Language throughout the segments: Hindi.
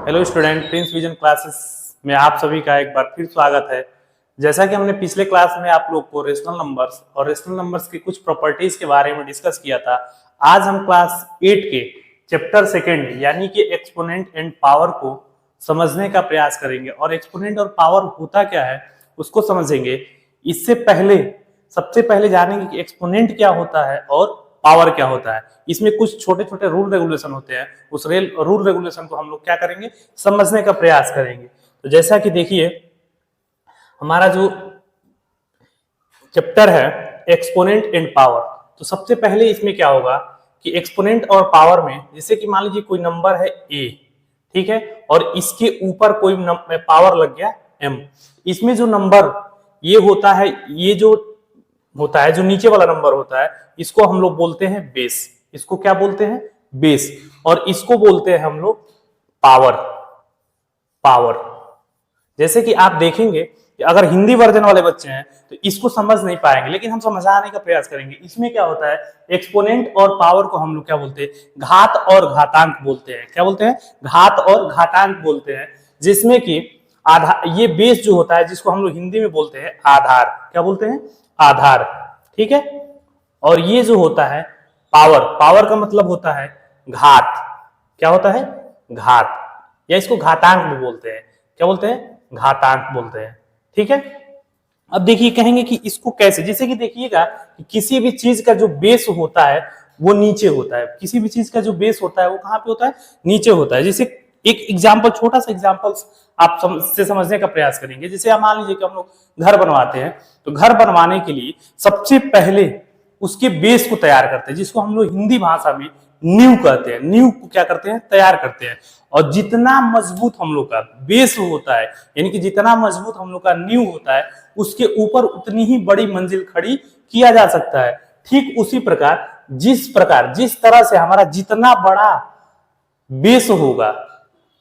Hello student, Prince vision classes में आप सभी का एक बार फिर स्वागत है। जैसा कि हमने पिछले क्लास में आप लोग को रेशनल नंबर्स और रेशनल नंबर्स की कुछ प्रॉपर्टीज के बारे में डिस्कस किया था, आज हम क्लास 8 के चैप्टर सेकेंड यानी कि एक्सपोनेंट एंड पावर को समझने का प्रयास करेंगे और एक्सपोनेंट और पावर होता क्या है उसको समझेंगे। इससे पहले सबसे पहले जानेंगे कि एक्सपोनेंट क्या होता है और पावर क्या होता है। इसमें कुछ छोटे छोटे रूल रेगुलेशन होते हैं, उस रूल रेगुलेशन को हम लोग क्या करेंगे, समझने का प्रयास करेंगे। तो जैसा कि देखिए, हमारा जो चैप्टर है एक्सपोनेंट एंड पावर, तो सबसे पहले इसमें क्या होगा कि एक्सपोनेंट और पावर में, जैसे कि मान लीजिए कोई नंबर है a, ठीक है, और इसके ऊपर कोई पावर लग गया m। इसमें जो नंबर ये होता है, ये जो होता है, जो नीचे वाला नंबर होता है, इसको हम लोग बोलते हैं बेस। इसको क्या बोलते हैं? बेस। और इसको बोलते हैं हम लोग पावर। पावर जैसे कि आप देखेंगे कि अगर हिंदी वर्जन वाले बच्चे हैं तो इसको समझ नहीं पाएंगे, लेकिन हम समझाने का प्रयास करेंगे। इसमें क्या होता है, एक्सपोनेंट और पावर को हम लोग क्या बोलते हैं? घात और घातांक बोलते हैं। क्या बोलते हैं? घात और घातांक बोलते हैं। जिसमें कि आधार, ये बेस जो होता है जिसको हम लोग हिंदी में बोलते हैं आधार। क्या बोलते हैं? आधार, ठीक है। और ये जो होता है पावर, पावर का मतलब होता है घात। क्या होता है? घात, या इसको घातांक भी बोलते हैं। क्या बोलते हैं? घातांक बोलते हैं, ठीक है। अब देखिए, कहेंगे कि इसको कैसे, जैसे कि देखिएगा कि किसी भी चीज का जो बेस होता है वो नीचे होता है। किसी भी चीज का जो बेस होता है वो कहां पे होता है? नीचे होता है। जैसे एक एग्जांपल, छोटा सा एग्जांपल आप से समझने का प्रयास करेंगे। जैसे आप मान लीजिए कि हम लोग घर बनवाते हैं, तो घर बनवाने के लिए सबसे पहले उसके बेस को तैयार करते हैं, जिसको हम लोग हिंदी भाषा में नींव कहते हैं। नींव को क्या करते हैं? तैयार करते हैं। और जितना मजबूत हम लोग का बेस होता है, यानी कि जितना मजबूत हम लोग का नींव होता है, उसके ऊपर उतनी ही बड़ी मंजिल खड़ी किया जा सकता है। ठीक उसी प्रकार जिस तरह से हमारा जितना बड़ा बेस होगा,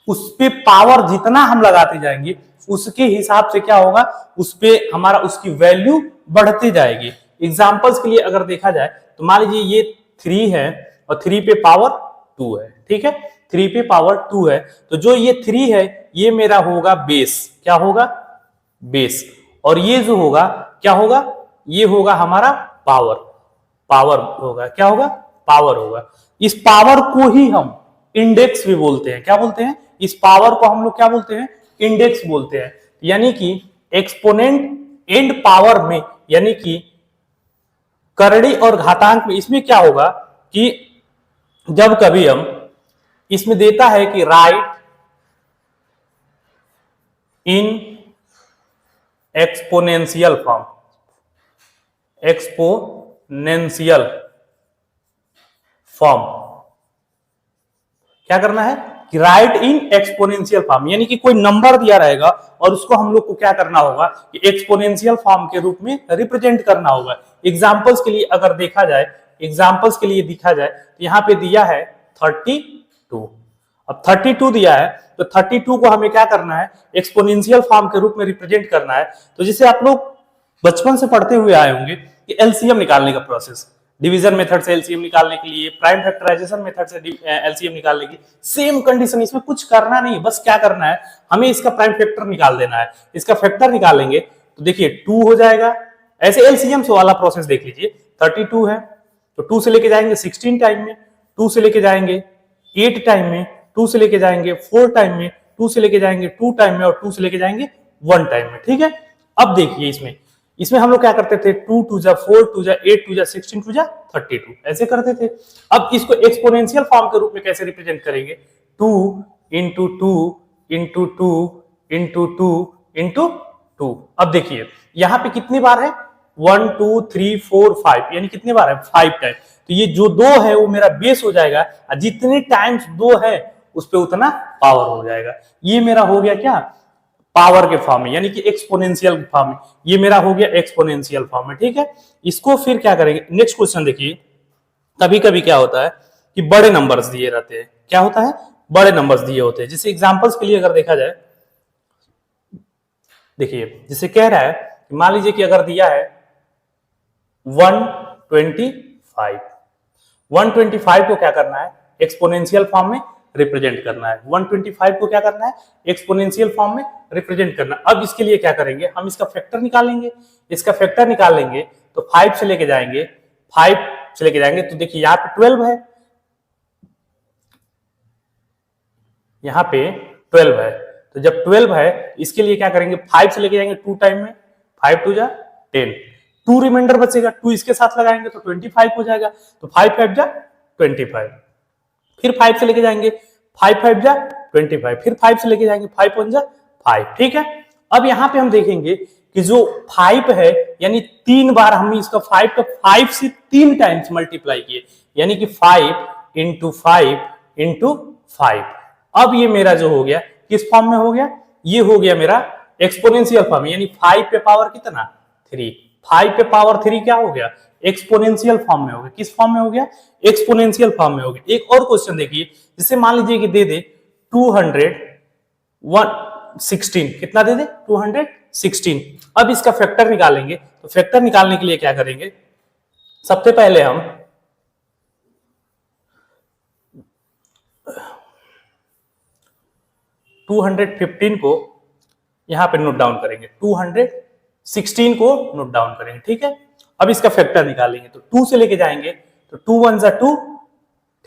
उस पे पावर जितना हम लगाते जाएंगे, उसके हिसाब से क्या होगा, उस पे हमारा उसकी वैल्यू बढ़ती जाएगी। एग्जांपल्स के लिए अगर देखा जाए तो मान लीजिए ये 3 है और 3 पे पावर 2 है, ठीक है। 3 पे पावर 2 है, तो जो ये 3 है ये मेरा होगा बेस। क्या होगा? बेस। और ये जो होगा क्या होगा? ये होगा हमारा पावर। पावर होगा, क्या होगा? पावर होगा। इस पावर को ही हम इंडेक्स भी बोलते हैं। क्या बोलते हैं? इस पावर को हम लोग क्या बोलते हैं? इंडेक्स बोलते हैं। यानी कि एक्सपोनेंट एंड पावर में, यानी कि करड़ी और घातांक में, इसमें क्या होगा कि जब कभी हम इसमें देता है कि right in exponential form, exponential form, क्या करना है कि राइट इन एक्सपोनेंशियल फॉर्म, यानी कि कोई नंबर दिया रहेगा और उसको हम लोग को क्या करना होगा कि एक्सपोनेंशियल फॉर्म के रूप में रिप्रेजेंट करना होगा। एग्जांपल्स के लिए अगर देखा जाए, एग्जांपल्स के लिए दिखा जाए तो यहां पे दिया है 32। अब 32 दिया है तो 32 को हमें क्या करना है? एक्सपोनेंशियल फॉर्म के रूप में रिप्रेजेंट करना है। तो जैसे आप लोग बचपन से पढ़ते हुए आए होंगे कि एलसीएम निकालने का प्रोसेस, डिवीजन मेथड से एलसीएम निकालने के लिए, प्राइम फैक्टराइजेशन मेथड से एलसीएम निकालने की सेम कंडीशन। इसमें कुछ करना नहीं, बस क्या करना है, हमें इसका प्राइम फैक्टर निकाल देना है। इसका फैक्टर निकालेंगे तो देखिए 2 हो जाएगा। ऐसे एलसीएम से वाला प्रोसेस देख लीजिए, 32 है तो 2 से लेके जाएंगे 16 टाइम में, 2 से लेके जाएंगे 8 टाइम में, 2 से लेके जाएंगे 4 टाइम में, 2 से लेके जाएंगे 2 टाइम में और 2 से लेके जाएंगे 1 टाइम में, ठीक है। अब देखिए इसमें हम लोग क्या करते थे? 2 2 जा 4, 2 जा 8, 2 जा 16, 2 जा 32, ऐसे करते थे। अब इसको एक्सपोनेंशियल फॉर्म के रूप में कैसे रिप्रेजेंट करेंगे? 2 इंटू 2 इंटू 2 इंटू 2 इंटू 2। अब देखिए यहां पे कितनी बार है? 1 2 3 4 5, यानी कितने बार है? 5 टाइम। तो ये जो 2 है वो मेरा बेस हो जाएगा, और जितने टाइम्स 2 है उस पर उतना पावर हो जाएगा। ये मेरा हो गया क्या? पावर के फॉर्म में, यानी कि एक्सपोनेंशियल फॉर्म में। ये मेरा हो गया एक्सपोनेंशियल फॉर्म में, ठीक है। इसको फिर क्या करेंगे? नेक्स्ट क्वेश्चन देखिए, कभी कभी क्या होता है कि बड़े नंबर्स दिए रहते हैं। क्या होता है? बड़े नंबर्स दिए होते हैं। जैसे एग्जांपल्स के लिए अगर देखा जाए, देखिए जैसे कह रहा है कि मान लीजिए कि अगर दिया है 125, 125 को क्या करना है? एक्सपोनेंशियल फॉर्म में रिप्रेजेंट करना है, 125 को क्या करना है, एक्सपोनेंशियल फॉर्म में रिप्रेजेंट करना। अब इसके लिए क्या करेंगे, हम इसका फैक्टर निकालेंगे। इसका फैक्टर निकाल लेंगे तो 5 से लेके जाएंगे, 5 से लेके जाएंगे तो देखिए यहाँ पे 12 है, यहाँ पे 12 है। तो जब 12 है इसके लिए क्या करेंगे, 5 से लेके जाएंगे 2 टाइम में, 5 2 जा 10, 2 रिमाइंडर बचेगा, 2 इसके साथ लगाएंगे तो 25 हो जाएगा। तो 5 5 जा 25, फिर 5 से लेके जाएंगे, 5 5 जा 25, फिर 5 से लेके जाएंगे, 5 1 जा 5। ठीक है, अब यहाँ पे हम देखेंगे कि जो 5 है यानी 3 बार हम इसका 5 का 5 से 3 टाइम्स मल्टीप्लाई किए, यानी कि 5 इंटू 5 इंटू 5। अब ये मेरा जो हो गया किस फॉर्म में हो गया, ये हो गया मेरा एक्सपोनेंशियल फॉर्म, यानी 5 पे पावर कितना 3, 5 पे पावर 3 क्या हो गया, एक्सपोनेंशियल फॉर्म में हो गया। किस फॉर्म में हो गया, एक्सपोनेंशियल फॉर्म में हो गया। एक और क्वेश्चन देखिए, जिससे मान लीजिए कि दे दे 216, कितना दे दे 216। अब इसका फैक्टर निकालेंगे, तो फैक्टर निकालने के लिए क्या करेंगे, सबसे पहले हम 215 को यहां पे नोट डाउन करेंगे, 216 को नोट डाउन करेंगे। ठीक है, अब इसका फैक्टर निकालेंगे तो 2 से लेके जाएंगे तो 2 1 जा 2।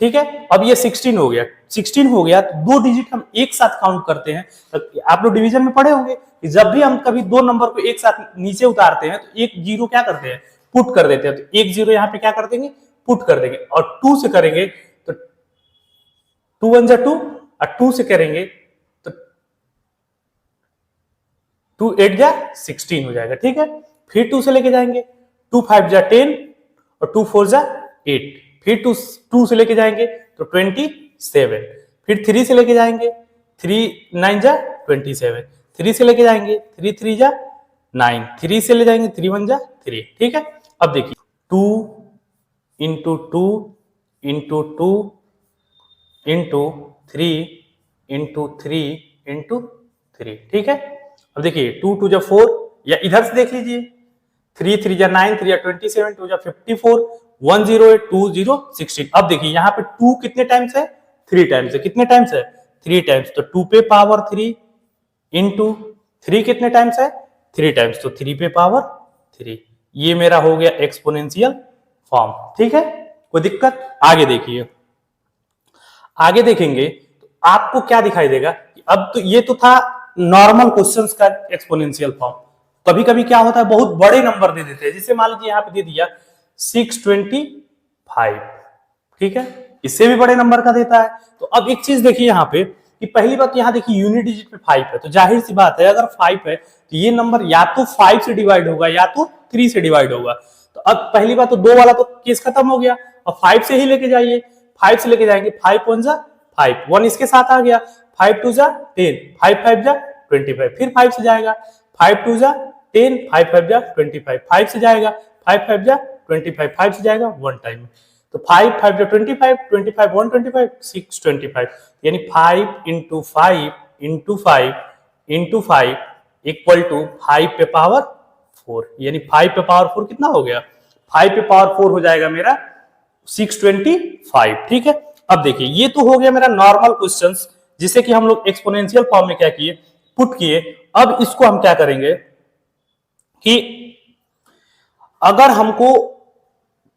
ठीक है, अब ये 16 हो गया, 16 हो गया तो 2 डिजिट हम एक साथ काउंट करते हैं। तो आप लोग डिवीजन में पढ़े होंगे कि जब भी हम कभी 2 नंबर को एक साथ नीचे उतारते हैं तो एक जीरो क्या करते हैं, पुट कर देते हैं। तो एक जीरो यहाँ पे क्या कर देंगे, पुट कर देंगे। और 2 से करेंगे तो 2 1 जा 2, और 2 से करेंगे तो 2 8 जा 16 हो जाएगा। ठीक है, फिर 2 से लेके जाएंगे, 2 5 जा 10 और 2 4 जा 8, फिर 2 से लेके जाएंगे तो 27, फिर 3 से लेके जाएंगे, 3 9 जा 27, 3 से लेके जाएंगे, 3 3 जा 9, 3 से ले जाएंगे, 3 1 जा 3। ठीक है, अब देखिए 2 into 2 into 2 into 3 into 3 into 3। ठीक है, अब देखिए 2 2 जा 4, या इधर से देख लीजिए 3 3 जा 9, 3 जा 27, 2 जा 54, 1 0 8 2 0 16। अब देखिए यहाँ पे 2 कितने टाइम्स है, 3 टाइम्स है। कितने टाइम्स है, 3 टाइम्स। तो 2 पे पावर 3 इंटू 3 कितने टाइम्स है, 3 टाइम्स, तो 3 पे पावर 3। ये मेरा हो गया एक्सपोनेंशियल फॉर्म। ठीक है, कोई दिक्कत। आगे देखिए, आगे देखेंगे तो आपको क्या दिखाई देगा कि अब तो ये तो था नॉर्मल क्वेश्चंस का एक्सपोनेंशियल फॉर्म। कभी कभी क्या होता है, बहुत बड़े नंबर दे देते हैं, जैसे मान लीजिए यहाँ पे दे दिया 625। ठीक है, इससे भी बड़े नंबर का देता है। तो अब एक चीज देखिए यहाँ पे कि पहली बात यहाँ देखिए यूनिट डिजिट पे 5 है, तो जाहिर सी बात है अगर 5 है तो ये नंबर या तो 5 से डिवाइड होगा या तो 3 से डिवाइड होगा। तो अब पहली बात तो 2 वाला तो केस खत्म हो गया, अब 5 से ही लेके जाइए, 5 से लेके जाएंगे, 5 1 जा 5, 1 इसके साथ आ गया, 5 2 जा 10, 5 5 जा 25, फिर 5 से जाएगा, 5 2 जा 10, 5 5 जा 25, 5 से जाएगा, 5 5 जा 25, 5 से जाएगा 1 टाइम। तो 5 5 जा 25, 25 125, 625, यानी 5 into 5 into 5 into 5 equal to 5 पे पावर 4, यानी 5 पे पावर 4 कितना हो गया, 5 पे पावर 4 हो जाएगा मेरा 625। ठीक है, अब देखिए ये तो हो गया मेरा नॉर्मल क्वेश्चंस, जिसे कि हम लोग एक्सपोनेंशियल फॉर्म में क्या किए, पुट किए। अब इसको हम क्या करेंगे कि अगर हमको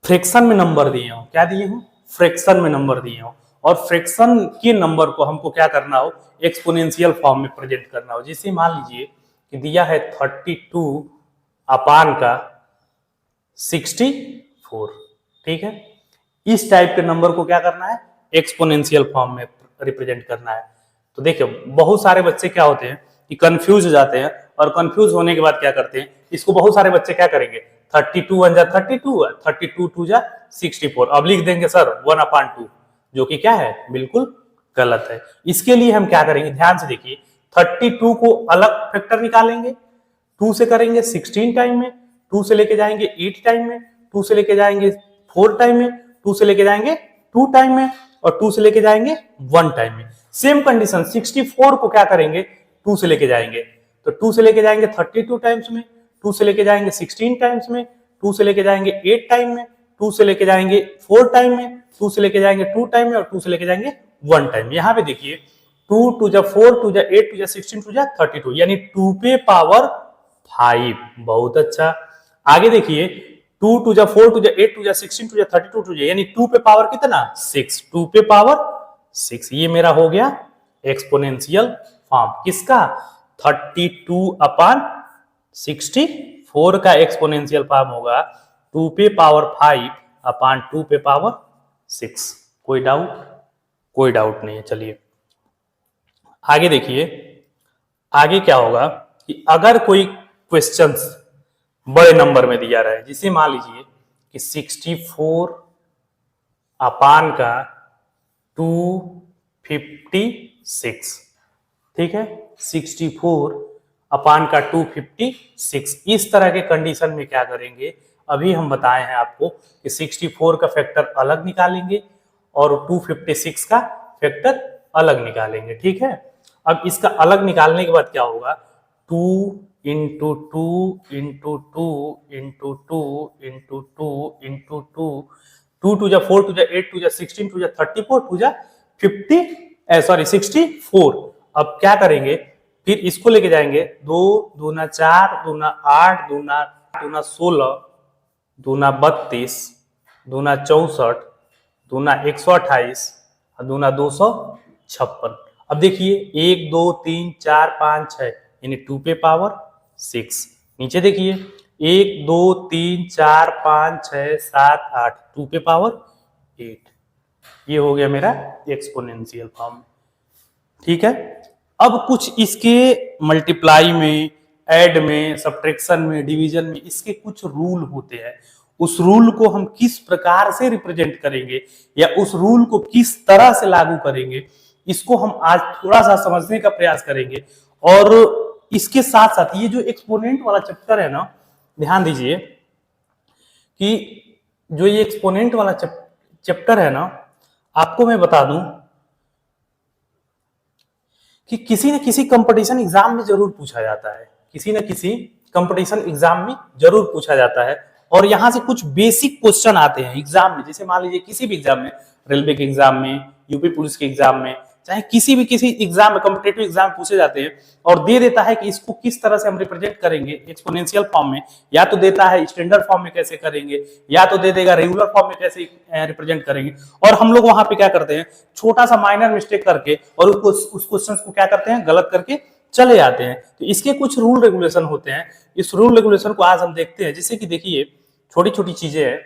फ्रैक्शन में नंबर दिए हो, क्या दिए हो, फ्रैक्शन में नंबर दिए हो, और फ्रैक्शन के नंबर को हमको क्या करना हो, एक्सपोनेंशियल फॉर्म में प्रेजेंट करना हो। जैसे मान लीजिए कि दिया है 32 अपान का 64। ठीक है, इस टाइप के नंबर को क्या करना है, एक्सपोनेंशियल फॉर्म में रिप्रेजेंट करना है। तो देखिए बहुत सारे बच्चे क्या होते हैं कि कंफ्यूज हो जाते हैं, और कंफ्यूज होने के बाद क्या करते हैं, इसको बहुत सारे बच्चे क्या करेंगे, 32 1 जा 32, 32 2 जा 64, अब लिख देंगे सर 1/2, जो कि क्या है, बिल्कुल गलत है। इसके लिए हम क्या करेंगे, ध्यान से देखिए, 32 को अलग फैक्टर निकालेंगे, 2 से करेंगे 16 टाइम में, 2 से लेके जाएंगे 8 टाइम में, 2 से लेके जाएंगे 4 टाइम में, 2 से लेके जाएंगे 2 टाइम में, और 2 से लेके जाएंगे 1 टाइम में। सेम कंडीशन 64 को क्या करेंगे, 2 से लेके जाएंगे, तो 2 से लेके जाएंगे 32 टाइम्स में, 2 से लेके जाएंगे 16 टाइम्स में, 2 से लेके जाएंगे 8 टाइम में, 2 से लेके जाएंगे 4 टाइम में, 2 से लेके जाएंगे 2 टाइम में और 2 से लेके जाएंगे 1 टाइम। यहाँ पे देखिए 2 2 जा 4 2 जा 8 2 जा 16 2 जा 32 यानी 2 पे पावर 5। बहुत अच्छा। आगे देखिए 2 2 जा 4 2 जा 8 2 जा 16 2 जा 32 2 जा यानी 2 पे पावर कितना 6, 2 पे पावर 6। ये मेरा हो गया एक्सपोनेंशियल फॉर्म किसका 32/64 का एक्सपोनेंशियल फॉर्म होगा 2 पे पावर 5/2 पे पावर 6। कोई डाउट? कोई डाउट नहीं है। चलिए आगे देखिए, आगे क्या होगा कि अगर कोई क्वेश्चंस बड़े नंबर में दिया रहा है, जिसे मान लीजिए कि 64 अपान का 256, ठीक है 64 अपान का 256। इस तरह के कंडीशन में क्या करेंगे, अभी हम बताए हैं आपको कि 64 का फैक्टर अलग निकालेंगे और 256 का फैक्टर अलग निकालेंगे, ठीक है। अब इसका अलग निकालने के बाद क्या होगा 2 into 2 into 2 into 2 into 2 into 2 2 2 जा 4 2 जा 8 2 जा 16 2 जा 34 2 जा 64। अब क्या करेंगे, फिर इसको लेके जाएंगे 2 दूना 4 दूना 8 दूना 16 दूना 32 दूना 64 दूना 128 दूना 256। अब देखिए 1 2 3 4 5 6 यानी 2 पे पावर 6। नीचे देखिए 1 2 3 4 5 6 7 8 2 पे पावर 8। ये हो गया मेरा एक्सपोनेंशियल फॉर्म, ठीक है। अब कुछ इसके मल्टीप्लाई में, ऐड में, सब्ट्रैक्शन में, डिवीजन में इसके कुछ रूल होते हैं। उस रूल को हम किस प्रकार से रिप्रेजेंट करेंगे या उस रूल को किस तरह से लागू करेंगे, इसको हम आज थोड़ा सा समझने का प्रयास करेंगे। और इसके साथ साथ ये जो एक्सपोनेंट वाला चैप्टर है ना, ध्यान दीजिए कि जो ये एक्सपोनेंट वाला चैप्टर है ना, आपको मैं बता दूं कि किसी न किसी कंपटीशन एग्जाम में जरूर पूछा जाता है, किसी न किसी कंपटीशन एग्जाम में जरूर पूछा जाता है। और यहां से कुछ बेसिक क्वेश्चन आते हैं एग्जाम में, जैसे मान लीजिए किसी भी एग्जाम में, रेलवे के एग्जाम में, यूपी पुलिस के एग्जाम में, चाहे किसी एग्जाम में, कॉम्पिटेटिव एग्जाम में पूछे जाते हैं और दे देता है कि इसको किस तरह से हम रिप्रेजेंट करेंगे एक्सपोनेंशियल फॉर्म में, या तो देता है स्टैंडर्ड फॉर्म में कैसे करेंगे, या तो दे देगा रेगुलर फॉर्म में कैसे रिप्रेजेंट करेंगे। और हम लोग वहां पे क्या करते हैं, छोटा सा माइनर मिस्टेक करके और उस क्वेश्चन को क्या करते हैं, गलत करके चले जाते हैं। तो इसके कुछ रूल रेगुलेशन होते हैं, इस रूल रेगुलेशन को आज हम देखते हैं। जैसे कि देखिए छोटी छोटी चीजें हैं,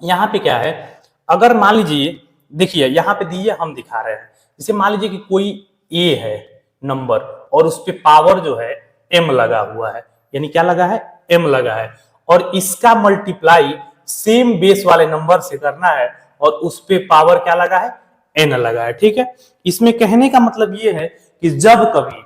यहाँ पे क्या है, अगर मान लीजिए देखिए यहाँ पे दिए हम दिखा रहे हैं, जैसे मान लीजिए कि कोई ए है नंबर और उस पे पावर जो है m लगा हुआ है, यानी क्या लगा है, m लगा है, और इसका मल्टीप्लाई सेम बेस वाले नंबर से करना है और उस पे पावर क्या लगा है, n लगा है, ठीक है। इसमें कहने का मतलब ये है कि जब कभी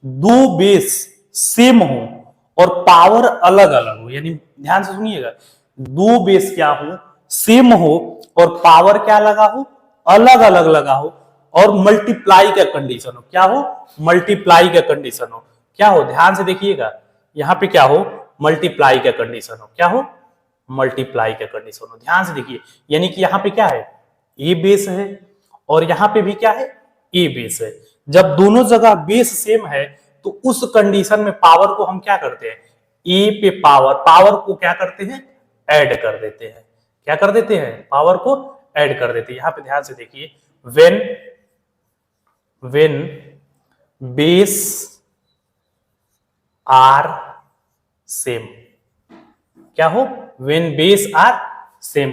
दो बेस सेम हो और पावर अलग अलग हो, यानी ध्यान से सुनिएगा, दो बेस क्या हो, सेम हो और पावर क्या लगा हो, अलग अलग लगा हो, और मल्टीप्लाई का कंडीशन हो, क्या हो, मल्टीप्लाई का कंडीशन हो, क्या हो, ध्यान से देखिएगा, यहां पे क्या हो, मल्टीप्लाई का कंडीशन हो, क्या हो, मल्टीप्लाई का कंडीशन हो। ध्यान से देखिए, यानी कि यहां पे क्या है, ए बेस है और यहां पे भी क्या है, ए बेस है। जब दोनों जगह बेस सेम है तो उस कंडीशन में पावर को हम क्या करते हैं, ए पे पावर को क्या करते हैं, ऐड कर देते हैं। क्या कर देते हैं, पावर को ऐड कर देते हैं। यहां पे ध्यान से देखिए, when base are same, क्या हो, when base are same,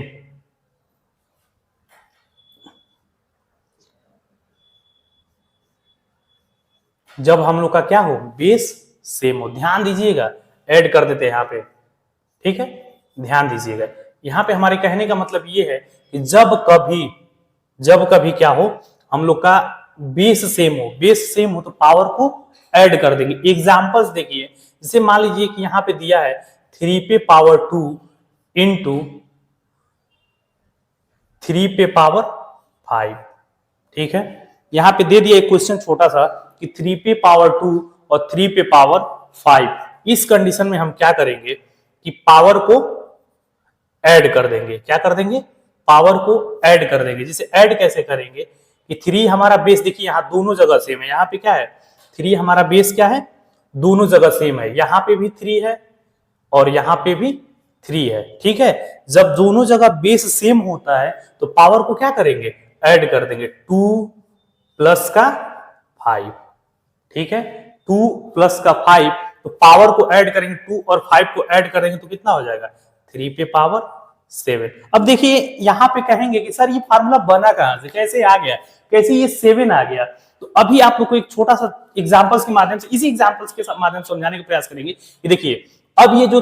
जब हम लोग का क्या हो, बेस सेम हो। ध्यान दीजिएगा, ऐड कर देते हैं यहाँ पे, ठीक है, ध्यान दीजिएगा। यहाँ पे हमारे कहने का मतलब ये है कि जब कभी क्या हो, हम लोग का बेस सेम हो तो पावर को ऐड कर देंगे। एग्जांपल्स देखिए, जैसे मान लीजिए कि यहाँ पे दिया है 3 पे पावर 2 इंटू 3 पे पावर 5, ठीक है। यहाँ पे दे दिया एक क्वेश्चन छोटा सा कि 3 पे पावर 2 और 3 पे पावर 5। इस कंडीशन में हम क्या करेंगे कि पावर को ऐड कर देंगे। क्या कर देंगे, पावर को ऐड कर देंगे। जिसे ऐड कैसे करेंगे कि 3 हमारा बेस, देखिए यहाँ दोनों जगह सेम है, यहाँ पे क्या है 3 हमारा बेस क्या है, दोनों जगह सेम है, यहाँ पे भी 3 है और यहाँ पे भी 3 है। ठीक है, जब दोनों जगह बेस सेम होता है तो पावर को क्या करेंगे, ऐड कर देंगे, 2 प्लस का 5। ठीक है, 2 प्लस का 5, तो पावर को ऐड करेंगे, 2 और 5 को ऐड करेंगे तो कितना हो जाएगा, 3 पे पावर 7। अब देखिए यहाँ पे कहेंगे कि सर ये फार्मूला बना कहां से, कैसे आ गया, कैसे ये 7 आ गया। तो अभी आप लोग को एक छोटा सा एग्जांपल्स के माध्यम से, इसी एग्जांपल्स के माध्यम से समझाने का प्रयास करेंगे कि देखिए अब ये जो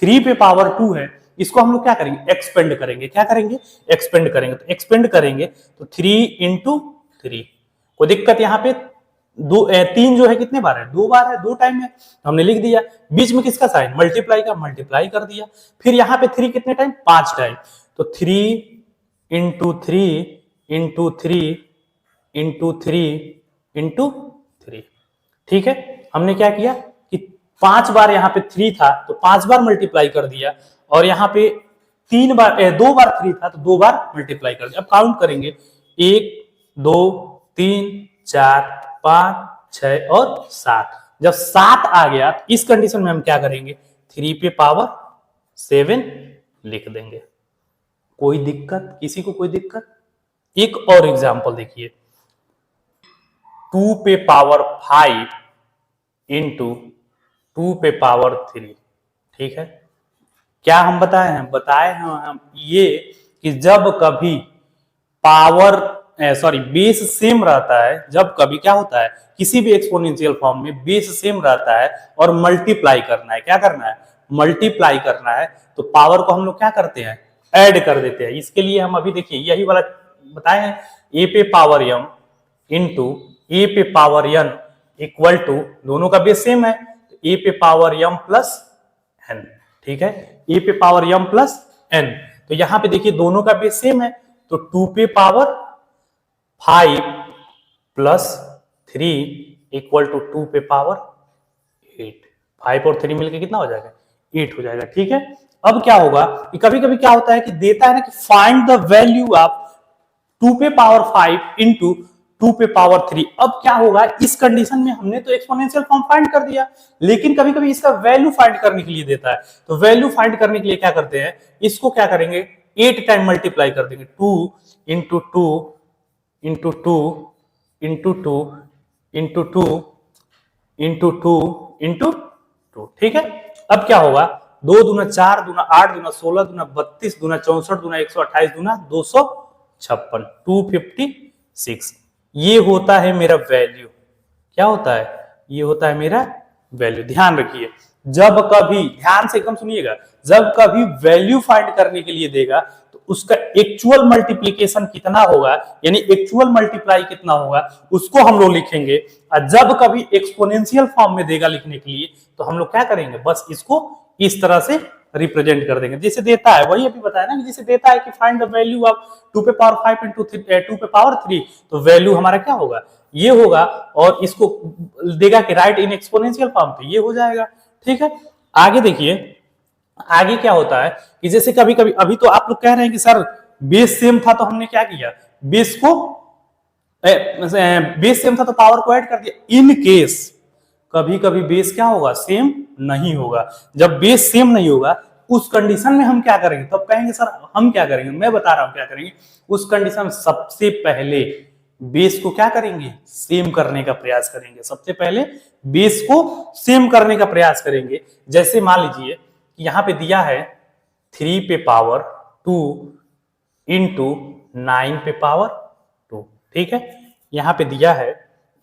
3 पे पावर 2 है, इसको हम लोग क्या करेंगे, एक्सपेंड करेंगे। क्या करेंगे, एक्सपेंड करेंगे। तो एक्सपेंड करेंगे तो 3 इंटू 3, कोई दिक्कत यहाँ पे, 3 जो है कितने बार है, 2 बार है, 2 टाइम है, हमने लिख दिया। बीच में किसका साइन, मल्टीप्लाई का, मल्टीप्लाई कर दिया। फिर यहाँ पे 3 कितने टाइम, 5 टाइम, तो 3 इंटू 3 इंटू 3 इंटू 3 इंटू 3। ठीक है, हमने क्या किया कि 5 बार यहाँ पे 3 था तो 5 बार मल्टीप्लाई कर दिया, और यहाँ पे 2 बार 3 था तो 2 बार मल्टीप्लाई कर दिया। अब काउंट करेंगे, 1 2 3 4 5 6 और 7। जब 7 आ गया तो इस कंडीशन में हम क्या करेंगे, 3 पे पावर 7 लिख देंगे। कोई दिक्कत, किसी को कोई दिक्कत? एक और एग्जांपल देखिए, 2 पे पावर 5 इंटू 2 पे पावर 3। ठीक है, क्या हम बताए हैं, बताए हैं हम ये कि जब कभी पावर बेस सेम रहता है, जब कभी क्या होता है, किसी भी एक्सपोनेंशियल फॉर्म में बेस सेम रहता है और मल्टीप्लाई करना है, क्या करना है, मल्टीप्लाई करना है, तो पावर को हम लोग क्या करते हैं, ऐड कर देते हैं। इसके लिए हम अभी देखिए यही वाला बताए हैं, ए पे पावर m इंटू ए पे पावर n इक्वल टू, दोनों का बेस सेम है, तो ए पे पावर m प्लस n। ठीक है, ए पे पावर m प्लस n, तो यहां पे देखिए दोनों का बेस सेम है, तो 2 पे पावर 5 प्लस 3 इक्वल टू 2 पे पावर 8। 5 और 3 मिलके कितना हो जाएगा, 8 हो जाएगा। ठीक है, अब क्या होगा कि कभी कभी क्या होता है कि देता है ना कि फाइंड द वैल्यू ऑफ 2 पे पावर 5 इंटू 2 पे पावर 3। अब क्या होगा, इस कंडीशन में हमने तो एक्सपोनेंशियल फॉर्म फाइंड कर दिया, लेकिन कभी कभी इसका वैल्यू फाइंड करने के लिए देता है, तो वैल्यू फाइंड करने के लिए क्या करते हैं, इसको क्या करेंगे, 8 टाइम मल्टीप्लाई कर देंगे, 2 into 2 into 2 into 2 into 2 into 2 into 2। ठीक है, अब क्या होगा, 2 दूना 4 दूना 8 दूना 16 दूना 32 दूना 64 दूना 128 दूना 256, 256। ये होता है मेरा वैल्यू। क्या होता है, ये होता है मेरा वैल्यू। ध्यान रखिए, जब कभी, ध्यान से एकदम सुनिएगा, जब कभी वैल्यू फाइंड करने के लिए देगा तो उसका एक्चुअल मल्टीप्लीकेशन कितना होगा, यानी एक्चुअल मल्टीप्लाई कितना होगा, उसको हम लोग लिखेंगे। और जब कभी एक्सपोनेंशियल फॉर्म में देगा लिखने के लिए तो हम लोग क्या करेंगे, बस इसको इस तरह से रिप्रेजेंट कर देंगे। जैसे देता है, वही अभी बताया ना कि जैसे देता है कि फाइंड द वैल्यू ऑफ 2 पे पावर 5 इंटू 2 पे पावर 3, तो वैल्यू हमारा क्या होगा, ये होगा, और इसको देगा कि राइट इन एक्सपोनेंशियल फॉर्म, तो ये हो जाएगा। ठीक है, आगे देखिए, आगे क्या होता है कि जैसे कभी कभी, अभी तो आप लोग कह रहे हैं कि सर बेस सेम था तो हमने क्या किया, बेस सेम था तो पावर को ऐड कर दिया। इन केस कभी कभी बेस क्या होगा, सेम नहीं होगा। जब बेस सेम नहीं होगा उस कंडीशन में हम क्या करेंगे, तब कहेंगे सर हम क्या करेंगे, मैं बता रहा हूं क्या करेंगे। उस कंडीशन में सबसे पहले बेस को क्या करेंगे, सेम करने का प्रयास करेंगे। सबसे पहले बेस को सेम करने का प्रयास करेंगे। जैसे मान लीजिए कि यहां पे दिया है 3 पे पावर 2 इंटू 9 पे पावर 2। ठीक है, यहां पे दिया है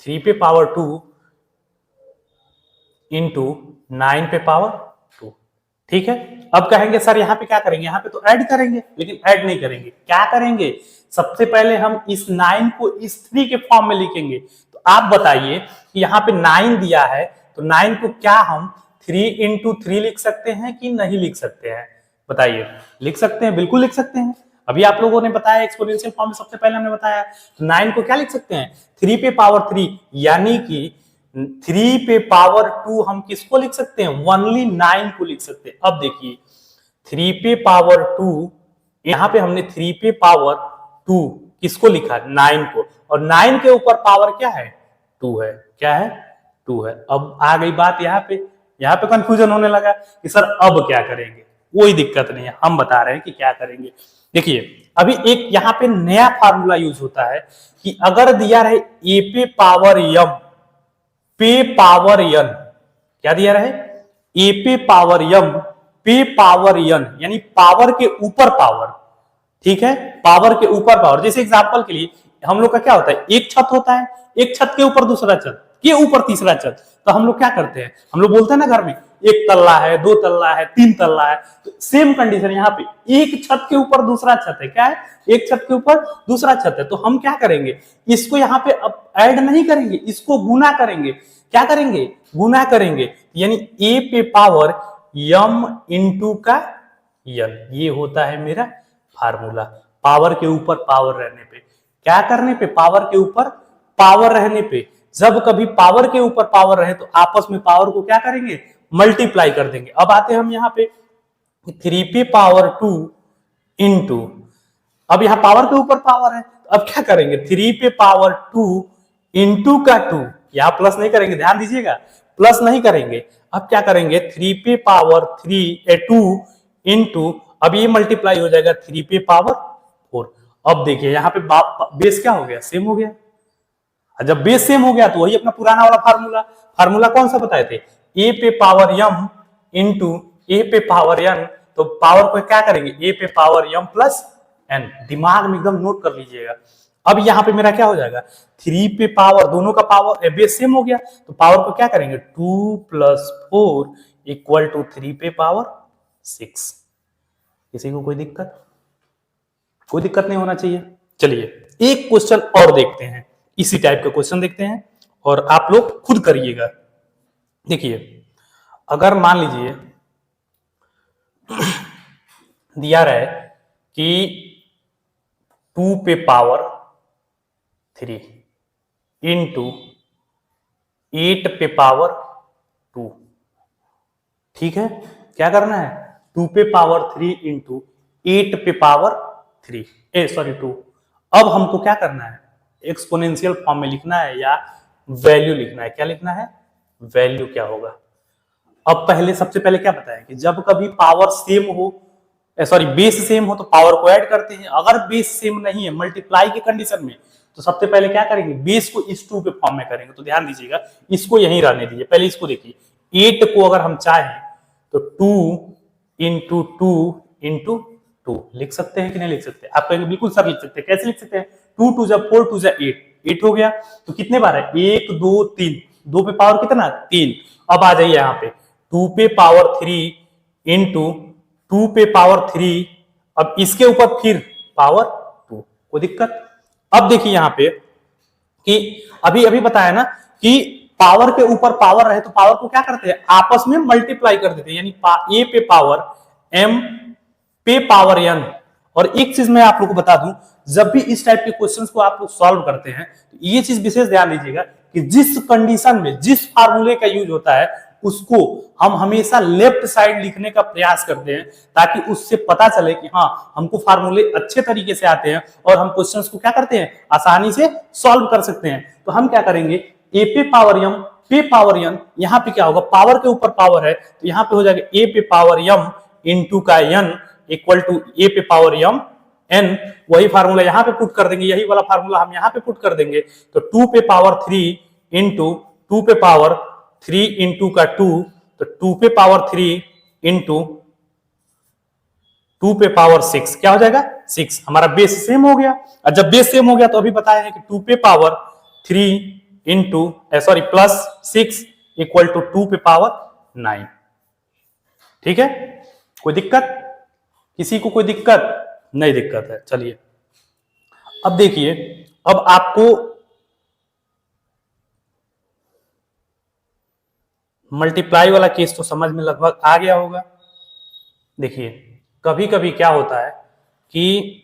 3 पे पावर 2 इंटू 9 पे पावर 2। ठीक है, अब कहेंगे सर यहाँ पे क्या करेंगे, यहाँ पे तो ऐड करेंगे, लेकिन ऐड नहीं करेंगे। क्या करेंगे, सबसे पहले हम इस 9 को इस 3 के फॉर्म में लिखेंगे। तो आप बताइए कि यहाँ पे 9 दिया है, तो 9 को क्या हम 3 इंटू 3 लिख सकते हैं कि नहीं लिख सकते हैं, बताइए। लिख सकते हैं, बिल्कुल लिख सकते हैं। अभी आप लोगों ने बताया एक्सपोनेंशियल फॉर्म में सबसे पहले हमने बताया, तो 9 को क्या लिख सकते हैं, 3 पे पावर 3, यानी कि 3 पे पावर 2 हम किसको लिख सकते हैं, ओनली 9 को लिख सकते हैं। अब देखिए 3 पे पावर 2 यहाँ पे हमने 3 पे पावर 2 किसको लिखा, 9 को, और 9 के ऊपर पावर क्या है, 2 है। क्या है, 2 है। अब आ गई बात यहाँ पे कंफ्यूजन होने लगा कि सर अब क्या करेंगे। कोई दिक्कत नहीं है, हम बता रहे हैं कि क्या करेंगे। देखिए अभी एक यहाँ पे नया फार्मूला यूज होता है कि अगर दिया रहे ए पे पावर यम पे पावर यन, क्या दिया रहे, ए पे पावर यम पे पावर यन, यानी पावर के ऊपर पावर, ठीक है, पावर के ऊपर पावर। जैसे एग्जांपल के लिए हम लोग का क्या होता है, एक छत होता है, एक छत के ऊपर दूसरा छत के ऊपर तीसरा छत, तो हम लोग क्या करते हैं, हम लोग बोलते हैं ना घर में एक तल्ला है, दो तल्ला है, तीन तल्ला है। तो सेम कंडीशन यहाँ पे एक छत के ऊपर दूसरा छत है, क्या है, एक छत के ऊपर दूसरा छत है। तो हम क्या करेंगे, इसको यहाँ पे अब ऐड नहीं करेंगे, इसको गुना करेंगे। क्या करेंगे, गुना करेंगे, यानी ए पे पावर यम इंटू का यन, ये होता है मेरा फार्मूला। पावर के ऊपर पावर रहने पे, क्या करने पे, पावर के ऊपर पावर रहने पे, जब कभी पावर के ऊपर पावर रहे तो आपस में पावर को क्या करेंगे, मल्टीप्लाई कर देंगे। अब आते हैं हम यहाँ पे 3 पे पावर 2 इंटू, अब यहाँ पावर के ऊपर पावर है, तो अब क्या करेंगे, 3 पे पावर 2 इंटू का 2, यहाँ प्लस नहीं करेंगे, ध्यान दीजिएगा, प्लस नहीं करेंगे। अब क्या करेंगे, 3 पे पावर 2 इंटू, अब ये मल्टीप्लाई हो जाएगा 3 पे पावर 4। अब देखिए यहाँ पे बेस क्या हो गया, सेम हो गया। जब बेस सेम हो गया तो वही अपना पुराना वाला फार्मूला कौन सा बताए थे, ए पे पावर यम इंटू ए पे पावर एन, तो पावर को क्या करेंगे, ए पे पावर यम प्लस एन, दिमाग में एकदम नोट कर लीजिएगा। अब यहाँ पे मेरा क्या हो जाएगा, 3 पे पावर, दोनों का पावर बेस सेम हो गया, तो पावर को क्या करेंगे, 2 + 4 इक्वल टू 3 पे पावर 6। किसी को कोई दिक्कत, कोई दिक्कत नहीं होना चाहिए। चलिए एक क्वेश्चन और देखते हैं, इसी टाइप का क्वेश्चन देखते हैं और आप लोग खुद करिएगा। देखिए अगर मान लीजिए दिया रहे कि 2 पे पावर 3 इंटू 8 पे पावर 2, ठीक है, क्या करना है, 2 पे पावर 3 इंटू 8 पे पावर 2। अब हमको क्या करना है, एक्सपोनेंशियल फॉर्म में लिखना है या वैल्यू लिखना है। क्या लिखना है, वैल्यू क्या होगा। अब सबसे पहले क्या बताया कि जब कभी पावर सेम हो, बेस सेम हो तो पावर को ऐड करते हैं। अगर बेस सेम नहीं है, मल्टीप्लाई के कंडीशन में, तो सबसे पहले क्या करेंगे, बेस को इस 2 पे फॉर्म में करेंगे। तो ध्यान दीजिएगा, इसको यहीं रहने दीजिए, पहले इसको देखिए। 8 को अगर हम चाहें तो 2 इंटू 2 इंटू 2 लिख सकते हैं कि नहीं लिख सकते, आप कहेंगे बिल्कुल सर लिख सकते हैं। कैसे लिख सकते हैं, 2 2 जा 4 2 जा 8 हो गया। तो कितने बार है, 1 2 3, 2 पे पावर कितना, 3। अब आ जाइए यहाँ पे 2 पे पावर 3 इंटू 2 पे पावर 3, अब इसके ऊपर फिर पावर 2, कोई दिक्कत। अब देखिए यहाँ पे कि अभी बताया ना कि पावर के ऊपर पावर रहे तो पावर को क्या करते हैं, आपस में मल्टीप्लाई कर देते हैं, यानी ए पे पावर m पे पावर n। और एक चीज मैं आप लोगों को बता दूं, जब भी इस टाइप के क्वेश्चंस को आप लोग सॉल्व करते हैं तो ये चीज विशेष ध्यान दीजिएगा कि जिस कंडीशन में जिस फार्मूले का यूज होता है उसको हम हमेशा लेफ्ट साइड लिखने का प्रयास करते हैं, ताकि उससे पता चले कि हाँ हमको फार्मूले अच्छे तरीके से आते हैं और हम क्वेश्चंस को क्या करते हैं, आसानी से सॉल्व कर सकते हैं। तो हम क्या करेंगे, ए पे पावर यम पे पावर यन, यहाँ पे क्या होगा, पावर के ऊपर पावर है तो यहाँ पे हो जाएगा ए पे पावर यम इंटू का यन इक्वल टू ए पे पावर यम एन। वही फार्मूला यहाँ पे पुट कर देंगे, यही वाला फार्मूला हम यहाँ पे पुट कर देंगे। तो 2 पे पावर 3 इंटू 2 पे पावर 3 इंटू का 2, तो 2 पे पावर 3 इंटू 2 पे पावर 6, क्या हो जाएगा 6। हमारा बेस सेम हो गया। और जब बेस सेम हो गया तो अभी बताया है कि 2 पे power 3 into plus 6 equal to 2 पे पावर 9। ठीक है, कोई दिक्कत, किसी को कोई दिक्कत नहीं, दिक्कत है। चलिए अब देखिए, अब आपको मल्टीप्लाई वाला केस तो समझ में लगभग आ गया होगा। देखिए कभी कभी क्या होता है कि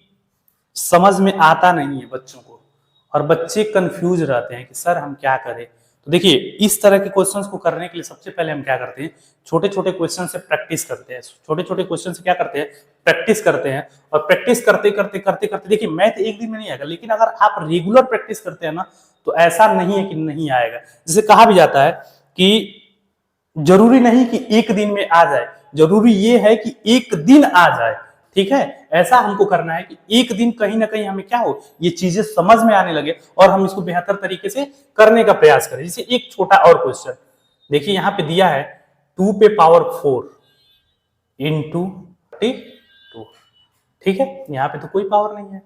समझ में आता नहीं है बच्चों को, और बच्चे कंफ्यूज रहते हैं कि सर हम क्या करें, तो देखिए इस तरह के क्वेश्चंस को करने के लिए सबसे पहले हम क्या करते हैं, छोटे छोटे क्वेश्चन से प्रैक्टिस करते हैं। छोटे छोटे क्वेश्चन से क्या करते हैं, प्रैक्टिस करते हैं। और प्रैक्टिस करते करते करते करते देखिए मैथ एक दिन में नहीं आएगा, लेकिन अगर आप रेगुलर प्रैक्टिस करते हैं ना तो ऐसा नहीं है कि नहीं आएगा। जैसे कहा भी जाता है कि जरूरी नहीं कि एक दिन में आ जाए, जरूरी ये है कि एक दिन आ जाए। ठीक है, ऐसा हमको करना है कि एक दिन कहीं ना कहीं हमें क्या हो, ये चीजें समझ में आने लगे और हम इसको बेहतर तरीके से करने का प्रयास करें। जैसे एक छोटा और क्वेश्चन देखिए यहाँ पे दिया है 2 पे पावर 4 इंटू 32। ठीक है, यहाँ पे तो कोई पावर नहीं है।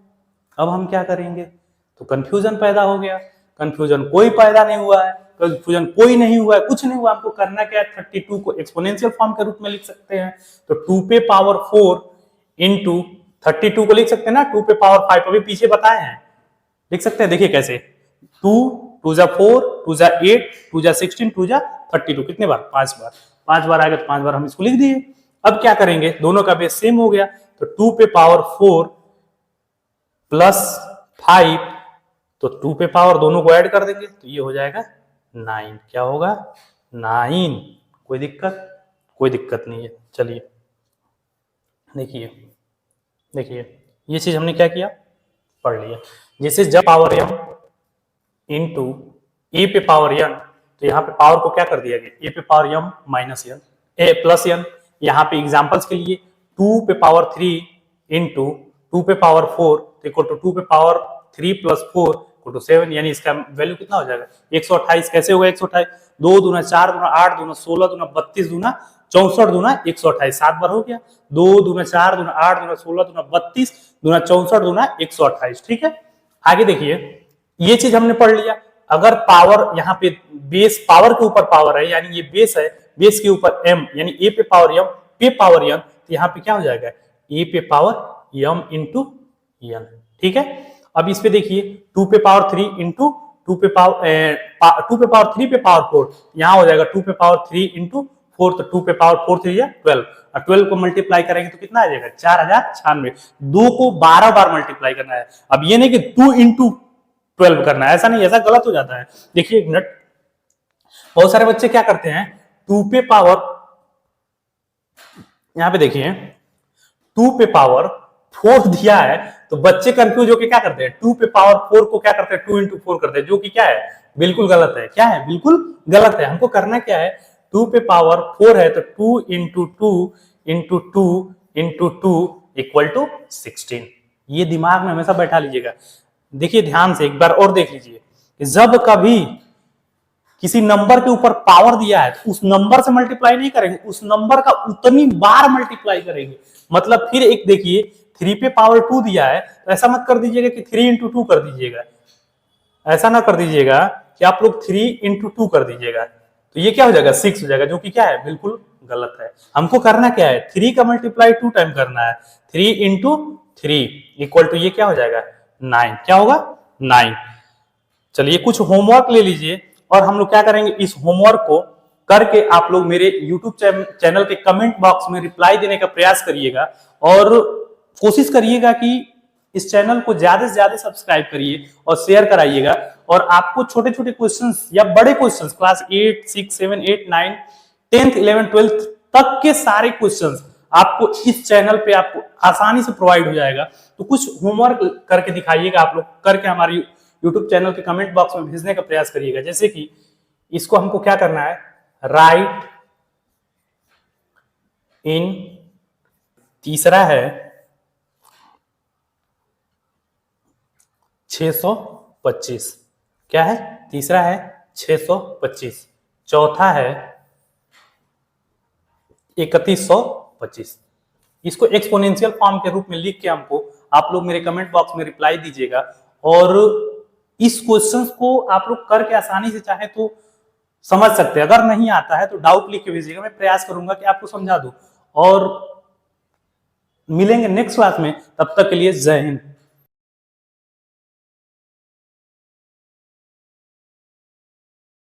अब हम क्या करेंगे, तो कंफ्यूजन पैदा हो गया। कंफ्यूजन कोई पैदा नहीं हुआ है, कंफ्यूजन कोई नहीं हुआ है, कुछ नहीं हुआ। हमको करना क्या है, 32 को एक्सपोनेंशियल फॉर्म के रूप में लिख सकते हैं। तो 2 पे पावर 4 इंटू 32 को लिख सकते हैं ना 2 पे पावर 5, अभी पीछे बताए हैं, लिख सकते हैं। देखिए कैसे, 2 2 जा 4 2 जा 8 2 जा 16 2 जा 32, कितने बार, 5 बार। 5 बार आएगा तो 5 बार हम इसको लिख दिए। अब क्या करेंगे, दोनों का बेस सेम हो गया, तो 2 पे पावर 4 प्लस 5, तो 2 पे पावर दोनों को ऐड कर देंगे तो ये हो जाएगा 9। क्या होगा, 9। कोई दिक्कत, कोई दिक्कत नहीं है। चलिए देखिए, देखिए ये चीज हमने क्या किया, पढ़ लिया। जैसे जब पावर m इंटू ए पे पावर n, तो यहाँ पे पावर को क्या कर दिया गया, ए पे पावर m माइनस n, ए प्लस n। यहाँ पे एग्जांपल्स के लिए 2 पे पावर 3 इंटू 2 पे पावर 4 इक्वल टू 2 पे पावर 3 प्लस 4 इक्वल टू 7, यानी इसका वैल्यू कितना हो जाएगा, 128। कैसे होगा 128, 2 दूना 4 दूना 8 दूना 16 दूना 32 दूना 64 दूना 128, 7 बार हो गया। 2 दूना 4 दूना 8 दूना 16 दूना 32 दूना 64 दूना 128। ठीक है, आगे देखिए, ये चीज हमने पढ़ लिया। अगर पावर यहाँ पे बेस पावर के ऊपर पावर है, यानी ये बेस है, बेस के ऊपर m, यानी a पे पावर m पे पावर n, तो यहाँ पे क्या हो जाएगा, a पे पावर m इंटू n। ठीक है, अब इस पे देखिए 2 पे पावर 3 इंटू 2 पे पावर 3 पे पावर 4, यहाँ हो जाएगा 2 पे पावर 3 इंटू 4, तो 2 पे पावर 4 3 12, और 12 को मल्टीप्लाई करेंगे तो कितना आ जाएगा, 4096। 2 को 12 बार मल्टीप्लाई करना है। अब ये नहीं कि 2 इंटू 12 करना है, ऐसा नहीं, ऐसा गलत हो जाता है। देखिए एक मिनट, बहुत सारे बच्चे क्या करते हैं, 2 पे पावर, यहां पे देखिए 2 पे पावर 4 दिया है, तो बच्चे कंफ्यूज होकर क्या करते हैं, 2 पे पावर 4 को क्या करते हैं, 2 इंटू 4 करते हैं, जो कि क्या है, बिल्कुल गलत है। क्या है, बिल्कुल गलत है। हमको करना क्या है, 2 पे पावर 4 है तो 2 into 2 into 2 into 2 equal to 16। ये दिमाग में हमेशा बैठा लीजिएगा। देखिए ध्यान से एक बार और देख लीजिए, जब कभी किसी नंबर के ऊपर पावर दिया है तो उस नंबर से मल्टीप्लाई नहीं करेंगे, उस नंबर का उतनी बार मल्टीप्लाई करेंगे। मतलब फिर एक देखिए 3 पे पावर 2 दिया है, तो ऐसा मत कर दीजिएगा कि 3 इंटू 2 कर दीजिएगा, ऐसा ना कर दीजिएगा कि आप लोग 3 इंटू 2 कर दीजिएगा, तो ये क्या हो जाएगा, 6 हो जाएगा, जो कि क्या है, बिल्कुल गलत है। हमको करना क्या है, 3 का मल्टीप्लाई 2 टाइम करना है, 3 इंटू 3 इक्वल टू ये क्या हो जाएगा, 9। क्या होगा, 9। चलिए कुछ होमवर्क ले लीजिए, और हम लोग क्या करेंगे, इस होमवर्क को करके आप लोग मेरे YouTube चैनल के कमेंट बॉक्स में रिप्लाई देने का प्रयास करिएगा, और कोशिश करिएगा कि इस चैनल को ज्यादा से ज्यादा सब्सक्राइब करिए और शेयर कराइएगा। और आपको छोटे छोटे क्वेश्चंस या बड़े questions class 8 6 7 8 9 10th 11th 12th तक के सारे क्वेश्चंस आपको इस चैनल पे आपको आसानी से प्रोवाइड हो जाएगा। तो कुछ होमवर्क करके दिखाइएगा, आप लोग करके हमारे YouTube चैनल के कमेंट बॉक्स में भेजने का प्रयास करिएगा। जैसे कि इसको हमको क्या करना है, राइट इन, तीसरा है 625, क्या है, तीसरा है 625, चौथा है 3125। इसको एक्सपोनेंशियल फॉर्म के रूप में लिख के हमको आप लोग मेरे कमेंट बॉक्स में रिप्लाई दीजिएगा। और इस क्वेश्चंस को आप लोग करके आसानी से चाहे तो समझ सकते हैं, अगर नहीं आता है तो डाउट लिख के भेजिएगा, मैं प्रयास करूंगा कि आपको समझा दूं। और मिलेंगे नेक्स्ट क्लास में, तब तक के लिए जय हिंद।